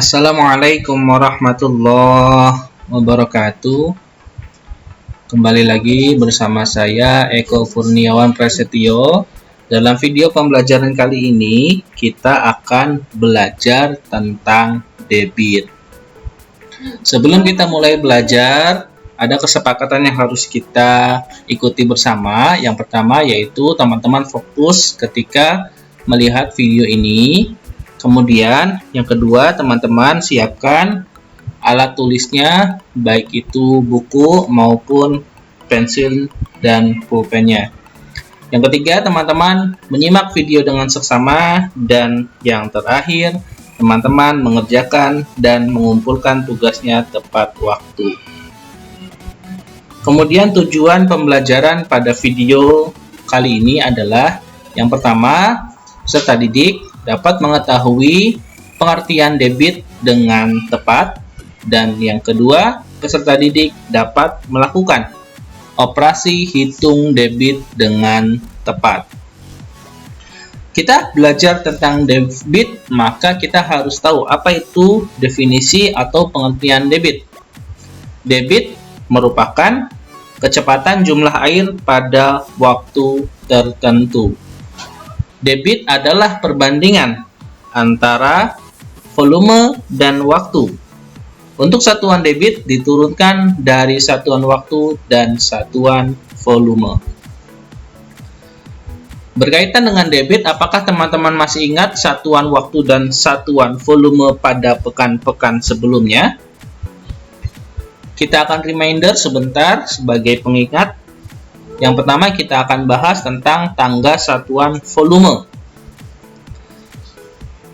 Assalamualaikum warahmatullahi wabarakatuh. Kembali lagi bersama saya Eko Kurniawan Prasetyo. Dalam video pembelajaran kali ini kita akan belajar tentang debit. Sebelum kita mulai belajar, ada kesepakatan yang harus kita ikuti bersama. Yang pertama yaitu teman-teman fokus ketika melihat video ini. Kemudian yang kedua, teman-teman siapkan alat tulisnya, baik itu buku maupun pensil dan pulpennya. Yang ketiga, teman-teman menyimak video dengan seksama. Dan yang terakhir, teman-teman mengerjakan dan mengumpulkan tugasnya tepat waktu. Kemudian tujuan pembelajaran pada video kali ini adalah yang pertama, peserta didik dapat mengetahui pengertian debit dengan tepat, dan yang kedua, peserta didik dapat melakukan operasi hitung debit dengan tepat. Kita belajar tentang debit, maka kita harus tahu apa itu definisi atau pengertian debit. Debit merupakan kecepatan jumlah air pada waktu tertentu. Debit adalah perbandingan antara volume dan waktu. Untuk satuan debit diturunkan dari satuan waktu dan satuan volume. Berkaitan dengan debit, apakah teman-teman masih ingat satuan waktu dan satuan volume pada pekan-pekan sebelumnya? Kita akan reminder sebentar sebagai pengingat. Yang pertama kita akan bahas tentang tangga satuan volume.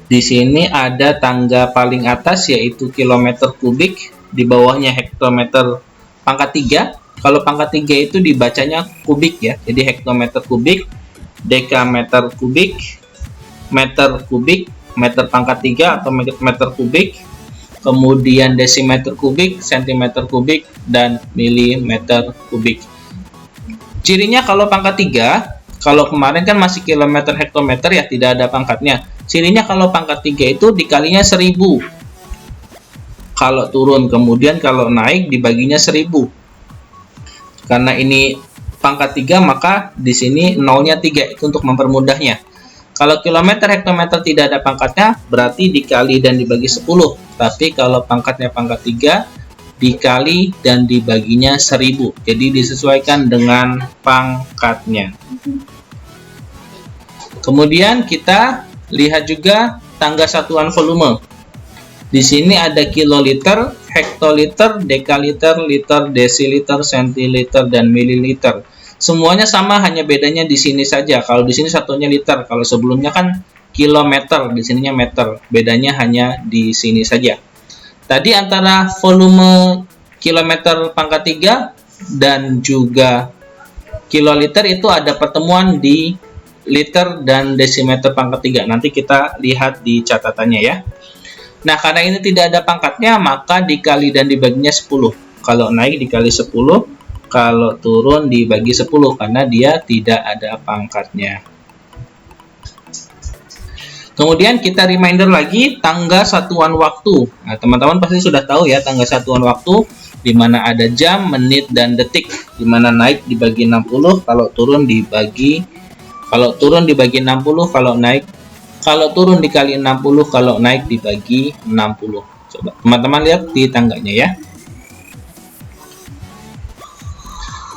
Di sini ada tangga paling atas yaitu kilometer kubik, di bawahnya hektometer pangkat 3. Kalau pangkat 3 itu dibacanya kubik ya. Jadi hektometer kubik, dekameter kubik, meter kubik, meter pangkat 3 atau meter kubik, kemudian desimeter kubik, sentimeter kubik, dan milimeter kubik. Cirinya kalau pangkat 3, kalau kemarin kan masih kilometer hektometer ya, tidak ada pangkatnya. Cirinya kalau pangkat 3 itu dikalinya 1000. Kalau turun, kemudian kalau naik dibaginya 1000. Karena ini pangkat 3, maka di sini nolnya 3, itu untuk mempermudahnya. Kalau kilometer hektometer tidak ada pangkatnya, berarti dikali dan dibagi 10. Tapi kalau pangkatnya pangkat 3, dikali dan dibaginya 1000. Jadi disesuaikan dengan pangkatnya. Kemudian kita lihat juga tangga satuan volume. Di sini ada kiloliter, hektoliter, dekaliter, liter, desiliter, sentiliter, dan mililiter. Semuanya sama, hanya bedanya di sini saja. Kalau di sini satunya liter, kalau sebelumnya kan kilometer, di sininya meter. Bedanya hanya di sini saja. Tadi antara volume kilometer pangkat 3 dan juga kiloliter itu ada pertemuan di liter dan desimeter pangkat 3. Nanti kita lihat di catatannya ya. Nah, karena ini tidak ada pangkatnya, maka dikali dan dibaginya 10. Kalau naik dikali 10, kalau turun dibagi 10 karena dia tidak ada pangkatnya. Kemudian kita reminder lagi tangga satuan waktu. Nah, teman-teman pasti sudah tahu ya tangga satuan waktu, di mana ada jam, menit, dan detik. Di mana naik dibagi 60, kalau turun dibagi 60, kalau turun dikali 60, kalau naik dibagi 60. Coba teman-teman lihat di tangganya ya.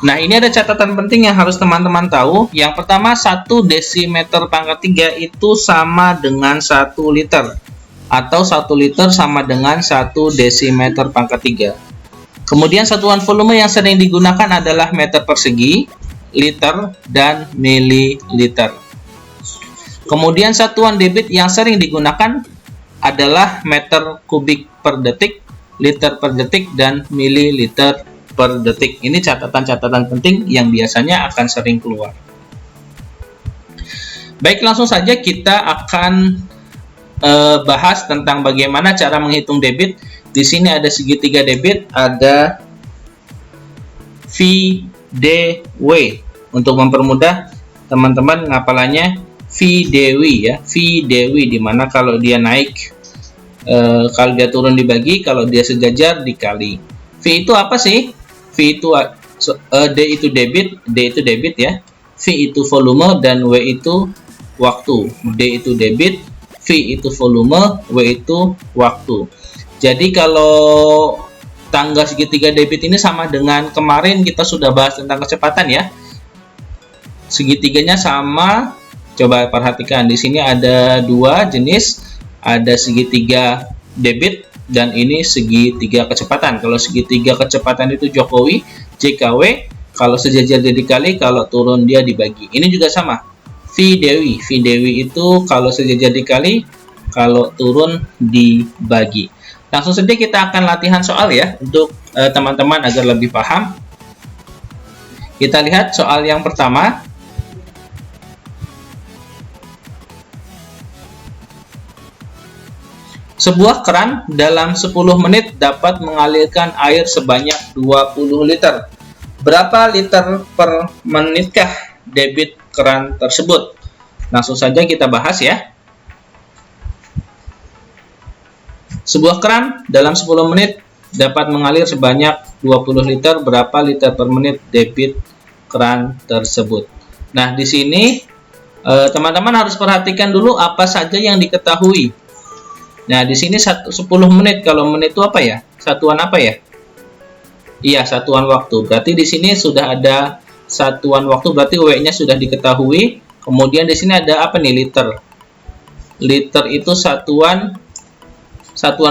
Nah, ini ada catatan penting yang harus teman-teman tahu. Yang pertama, 1 desimeter pangkat 3 itu sama dengan 1 liter. Atau 1 liter sama dengan 1 desimeter pangkat 3. Kemudian satuan volume yang sering digunakan adalah meter persegi, liter, dan mililiter. Kemudian satuan debit yang sering digunakan adalah meter kubik per detik, liter per detik, dan mililiter per detik. Ini catatan-catatan penting yang biasanya akan sering keluar. Baik, langsung saja kita akan bahas tentang bagaimana cara menghitung debit. Di sini ada segitiga debit, ada VDW. Untuk mempermudah teman-teman ngapalannya, VDW ya, VDW, dimana kalau dia naik Kalau dia turun dibagi, kalau dia sejajar dikali. V itu apa sih? V itu D itu debit ya. V itu volume dan W itu waktu. D itu debit, V itu volume, W itu waktu. Jadi kalau tangga segitiga debit ini sama dengan kemarin kita sudah bahas tentang kecepatan ya. Segitiganya sama. Coba perhatikan di sini ada dua jenis, ada segitiga debit dan ini segitiga kecepatan. Kalau segitiga kecepatan itu Jokowi, JKW, kalau sejajar dia dikali, kalau turun dia dibagi. Ini juga sama. V Dewi itu kalau sejajar dikali, kalau turun dibagi. Langsung saja kita akan latihan soal ya untuk teman-teman agar lebih paham. Kita lihat soal yang pertama. Sebuah keran dalam 10 menit dapat mengalirkan air sebanyak 20 liter. Berapa liter per menitkah debit keran tersebut? Langsung saja kita bahas ya. Sebuah keran dalam 10 menit dapat mengalir sebanyak 20 liter. Berapa liter per menit debit keran tersebut? Nah, di sini teman-teman harus perhatikan dulu apa saja yang diketahui. Nah, di sini 10 menit. Kalau menit itu apa ya? Satuan apa ya? Iya, satuan waktu. Berarti di sini sudah ada satuan waktu, berarti W-nya sudah diketahui. Kemudian di sini ada apa nih? Liter. Liter itu satuan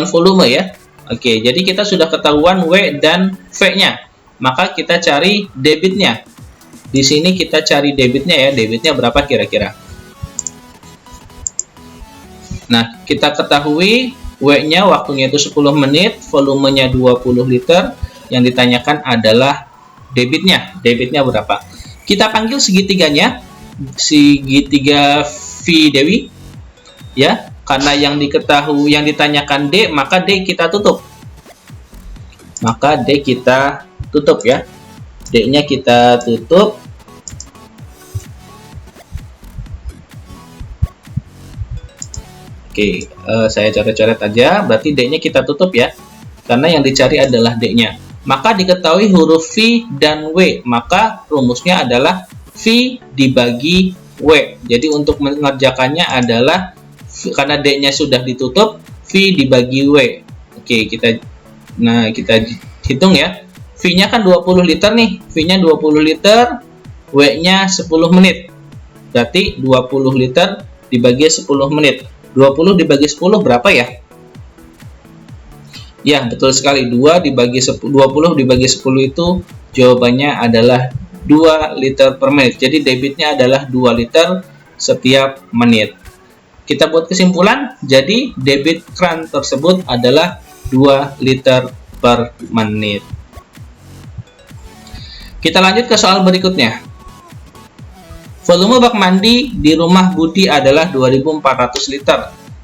volume ya. Oke, jadi kita sudah ketahuan W dan V-nya. Maka kita cari debitnya. Di sini kita cari debitnya ya. Debitnya berapa kira-kira? Nah, kita ketahui W-nya waktunya itu 10 menit, volumenya 20 liter. Yang ditanyakan adalah debitnya. Debitnya berapa? Kita panggil segitiganya, segitiga V Dewi. Ya, karena yang diketahui, yang ditanyakan D, maka D kita tutup. Maka D kita tutup ya. D-nya kita tutup. Oke, saya coret-coret aja. Berarti D-nya kita tutup ya. Karena yang dicari adalah D-nya. Maka diketahui huruf V dan W. Maka rumusnya adalah V dibagi W. Jadi untuk mengerjakannya adalah karena D-nya sudah ditutup, V dibagi W. Oke, kita hitung ya. V-nya kan 20 liter nih. V-nya 20 liter, W-nya 10 menit. Berarti 20 liter dibagi 10 menit. 20 dibagi 10 berapa ya? Ya, betul sekali. 20 dibagi 10 itu jawabannya adalah 2 liter per menit. Jadi debitnya adalah 2 liter setiap menit. Kita buat kesimpulan, jadi debit keran tersebut adalah 2 liter per menit. Kita lanjut ke soal berikutnya. Volume bak mandi di rumah Budi adalah 2400 liter.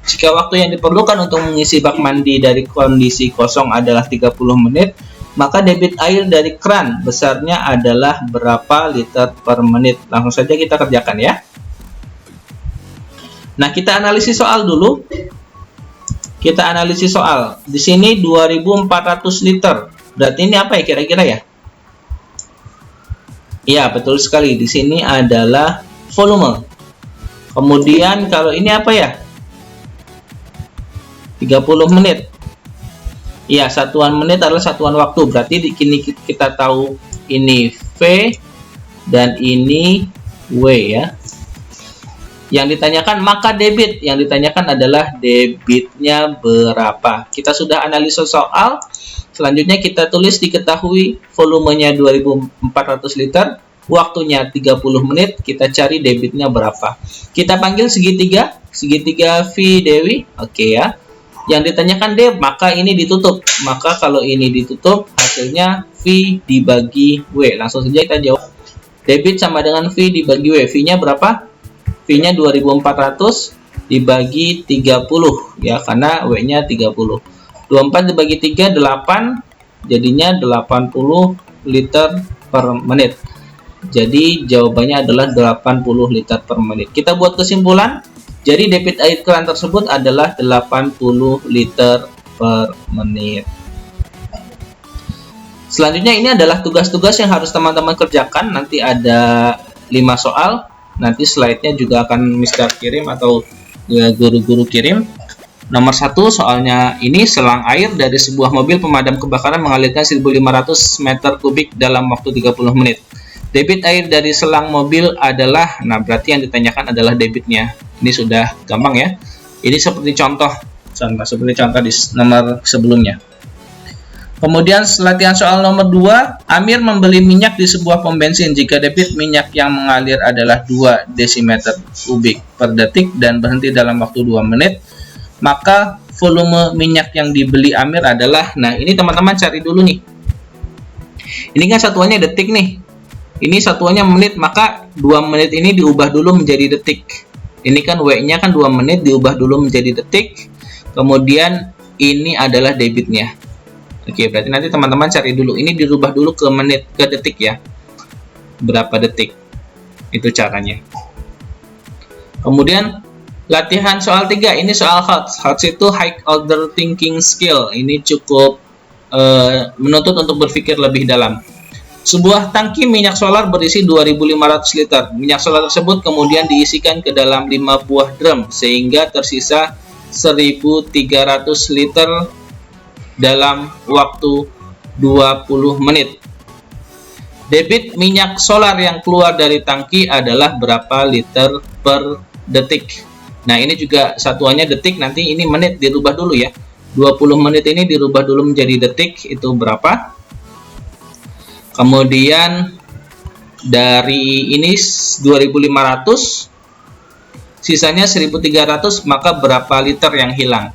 Jika waktu yang diperlukan untuk mengisi bak mandi dari kondisi kosong adalah 30 menit, maka debit air dari keran besarnya adalah berapa liter per menit? Langsung saja kita kerjakan ya. Nah, kita analisis soal dulu. Kita analisis soal. Di sini 2400 liter. Berarti ini apa ya kira-kira ya? Iya, betul sekali. Di sini adalah volume. Kemudian kalau ini apa ya? 30 menit. Iya, satuan menit adalah satuan waktu. Berarti di sini kita tahu ini V dan ini W ya. Yang ditanyakan maka debit. Yang ditanyakan adalah debitnya berapa. Kita sudah analisa soal. Selanjutnya kita tulis diketahui volumenya 2400 liter, waktunya 30 menit, kita cari debitnya berapa. Kita panggil segitiga V Dewi, oke ya. Yang ditanyakan D, maka ini ditutup. Maka kalau ini ditutup, hasilnya V dibagi W. Langsung saja kita jawab. Debit sama dengan V dibagi W. V-nya berapa? V-nya 2400 dibagi 30 ya, karena W-nya 30. 24 dibagi 3, 8, jadinya 80 liter per menit. Jadi jawabannya adalah 80 liter per menit. Kita buat kesimpulan, Jadi debit air keran tersebut adalah 80 liter per menit. Selanjutnya ini adalah tugas-tugas yang harus teman-teman kerjakan. Nanti ada 5 soal. Nanti slide-nya juga akan Mister kirim atau guru-guru kirim. Nomor 1 soalnya ini, selang air dari sebuah mobil pemadam kebakaran mengalirkan 1500 meter kubik dalam waktu 30 menit. Debit air dari selang mobil adalah, nah berarti yang ditanyakan adalah debitnya. Ini sudah gampang ya. Ini seperti contoh di nomor sebelumnya. Kemudian latihan soal nomor 2, Amir membeli minyak di sebuah pom bensin. Jika debit minyak yang mengalir adalah 2 desimeter kubik per detik dan berhenti dalam waktu 2 menit, maka volume minyak yang dibeli Amir adalah, nah ini teman-teman cari dulu nih. Ini kan satuannya detik nih. Ini satuannya menit, maka 2 menit ini diubah dulu menjadi detik. Ini kan W-nya kan 2 menit diubah dulu menjadi detik. Kemudian ini adalah debitnya. Oke, berarti nanti teman-teman cari dulu. Ini dirubah dulu ke menit, ke detik ya. Berapa detik? Itu caranya. Kemudian latihan soal 3, ini soal HOTS. HOTS itu High Order Thinking Skill. Ini cukup menuntut untuk berpikir lebih dalam. Sebuah tangki minyak solar berisi 2.500 liter. Minyak solar tersebut kemudian diisikan ke dalam 5 buah drum, sehingga tersisa 1.300 liter dalam waktu 20 menit. Debit minyak solar yang keluar dari tangki adalah berapa liter per detik. Nah, ini juga satuannya detik, nanti ini menit dirubah dulu ya. 20 menit ini dirubah dulu menjadi detik, itu berapa? Kemudian dari ini 2.500, sisanya 1.300, maka berapa liter yang hilang?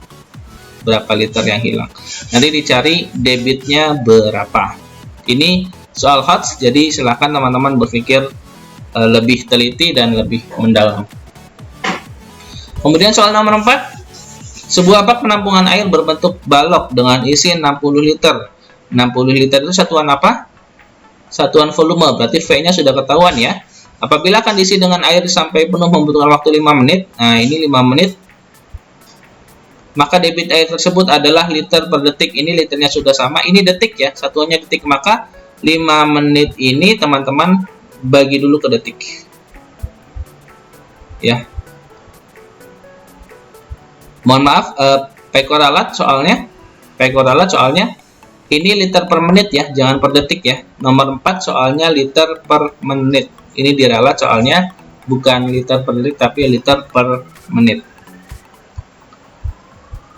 Berapa liter yang hilang? Nanti dicari debitnya berapa. Ini soal HOTS, jadi silakan teman-teman berpikir lebih teliti dan lebih mendalam. Kemudian soal nomor 4, sebuah bak penampungan air berbentuk balok dengan isi 60 liter. 60 liter itu satuan apa? Satuan volume, berarti V-nya sudah ketahuan ya. Apabila akan diisi dengan air sampai penuh membutuhkan waktu 5 menit, nah ini 5 menit, maka debit air tersebut adalah liter per detik. Ini liternya sudah sama, ini detik ya, satuannya detik, maka 5 menit ini teman-teman bagi dulu ke detik ya. Mohon maaf, pekoralat soalnya ini liter per menit ya, jangan per detik ya. Nomor 4 soalnya liter per menit. Ini diralat soalnya bukan liter per detik tapi liter per menit.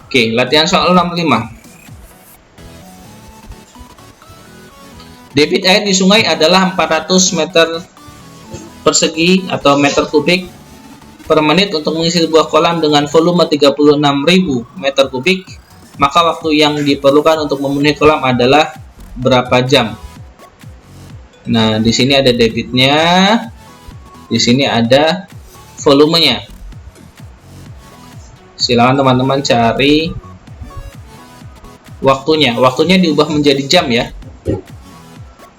Oke, latihan soal nomor 5. Debit air di sungai adalah 400 meter persegi atau meter kubik per menit untuk mengisi sebuah kolam dengan volume 36.000 meter kubik. Maka waktu yang diperlukan untuk memenuhi kolam adalah berapa jam? Nah, di sini ada debitnya, di sini ada volumenya. Silakan teman-teman cari waktunya. Waktunya diubah menjadi jam ya.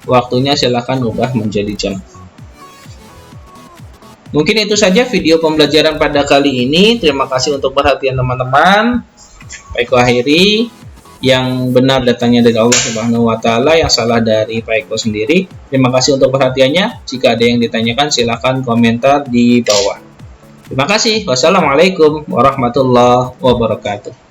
Waktunya silakan ubah menjadi jam. Mungkin itu saja video pembelajaran pada kali ini. Terima kasih untuk perhatian teman-teman. Pak Eko akhiri, yang benar datangnya dari Allah Subhanahu wa Ta'ala, yang salah dari Pak Eko sendiri. Terima kasih untuk perhatiannya. Jika ada yang ditanyakan, silakan komentar di bawah. Terima kasih. Wassalamualaikum warahmatullahi wabarakatuh.